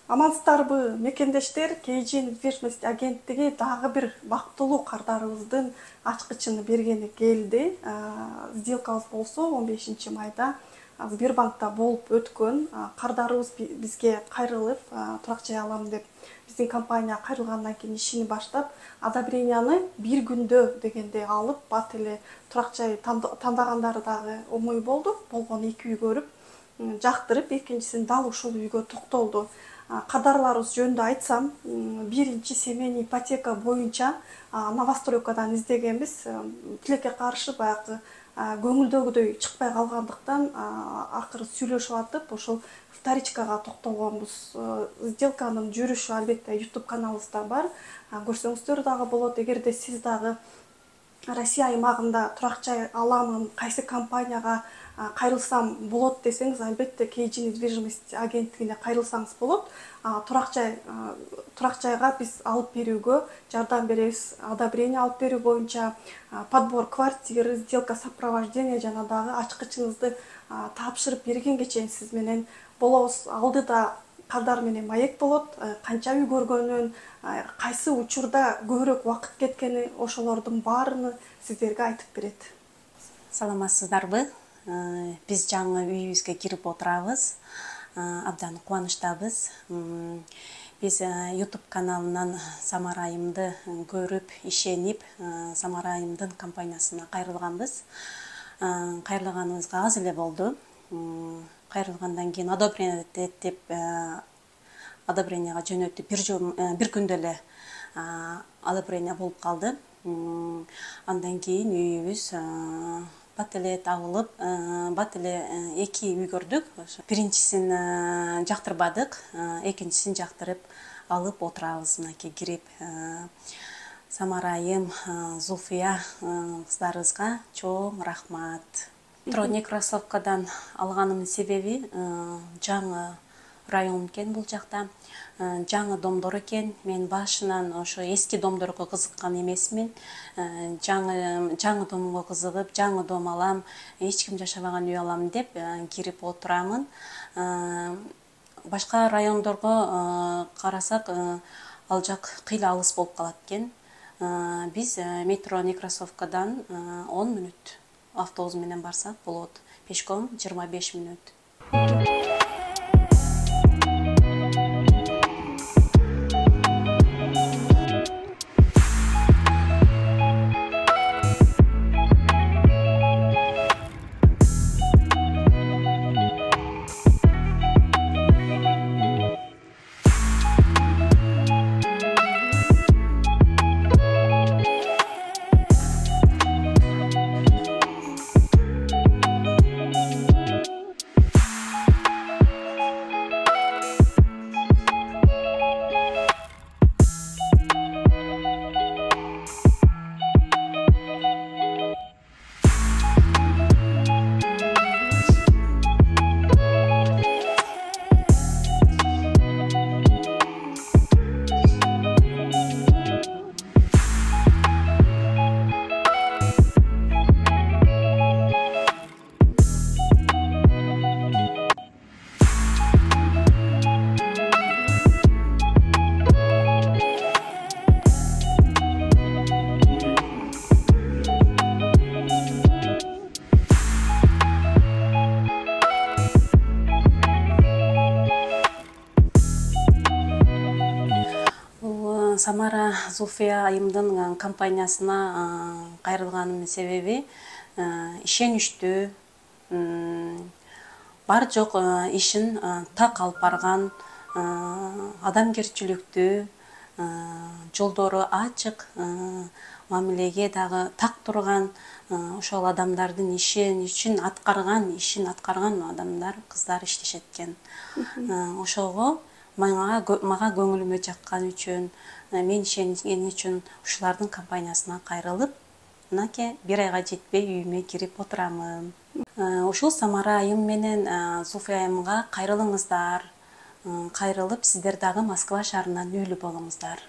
Амансыздарбы, мекендештер, KG недвижимость агенттиги дагы бир бактылуу кардарыбыздын ачкычын бергени келди. Сделкабыз болсо 15-майда Сбербанкта болуп өткөн. Кардарыбыз бизге кайрылып, турак жай алам деп биздин компания кайрылгандан кийин ишини баштап, одобренияны бир күндө дегенде алып, бат эле турак жай тандагандары дагы оңой болду. Болгон 2 үй көрүп, жактырып, экинчисин дал ушул үйгө токтолду. Кадарларыбыз жөнүндө айтсам, биринчи семейный ипотека боюнча новостройкадан издегенбиз, тилекке каршы баягы көңүлдөгүдөй чыкпай калгандыктан акыры сүйлөшүп атып, ошол вторичкага токтолгонбуз. Сделканын жүрүшү албетте YouTube каналыбызда бар. Көрсөңүздөр дагы болот. Эгерде сиз дагы Россия аймагында турак жай аламын, кайсы компанияга кайрылсам болот десеңиз, албетте KG недвижимость агенттигине кайрылсаңыз болот. Турак жайга биз алып берүүгө жардам беребиз. Одобрение алып берүү боюнча подбор квартиры, сделка сопровождения жана дагы ачкычыңызды тапшырып бергенге чейин сиз менен болобуз. Алдыда кардар менен маек болот, канча үй көргөнүн, кайсы учурда көбүрөөк убакыт кеткени, ошолордун баарыны сиздерге айтып берет. Саламатсыздарбы? Биз жаңы үйүбүзгө кирип отурабыз. Абдан кубанычтабыз. Биз YouTube каналынан Самара айымды көрүп, ишенип, Самара айымдын компаниясына кайрылганбыз. Кайрылганыбызга аз эле болду. Кайрылгандан кийин одобрение деп одобренияга жөнөттү. Бир күндө эле одобрение болуп калды. Андан кийин үйүбүз бат эле табылып, бат эле 2 үй көрдүк. Биринчисин жактырбадык, экинчисин жактырып алып отурабыз. Мынакей кирип, Самара айым, Зулфия кыздарыбызга чоң рахмат. Некрасовкадан алганымдын себеби жаңы район экен бул жакта. Жаңы домдор экен. Мен башынан ошо эски домдорго кызыккан эмесмин. Жаңы домго кызыгып, жаңы дом алам, эч ким жашабаган үй алам деп кирип отурамын. Башка райондорго карасак, ал жак кыйла алыс болуп калат экен. Биз метро Некрасовкадан 10 мүнөт автобус менен барсак болот. Пешком 25 мүнөт. Самара Зулфия айымдын компаниясына кайрылганымдын себеби ишеничтүү, бар жок ишин так алып барган, адамгерчиликтүү, жолдору ачык, мамилеге дагы так турган, ошол адамдардын ишин аткарган адамдар, кыздар иштешет экен. Ошого мага көңүлүмө жаккан үчүн, мен ишенген үчүн ушулардын компаниясына кайрылып, мынакей 1 айга жетпей үйүмө кирип отурамын. Ушул Самара айым менен Зулфия айымга кайрылыңыздар. Кайрылып, сиздер дагы Москва шаарынан үйлүү болуңуздар.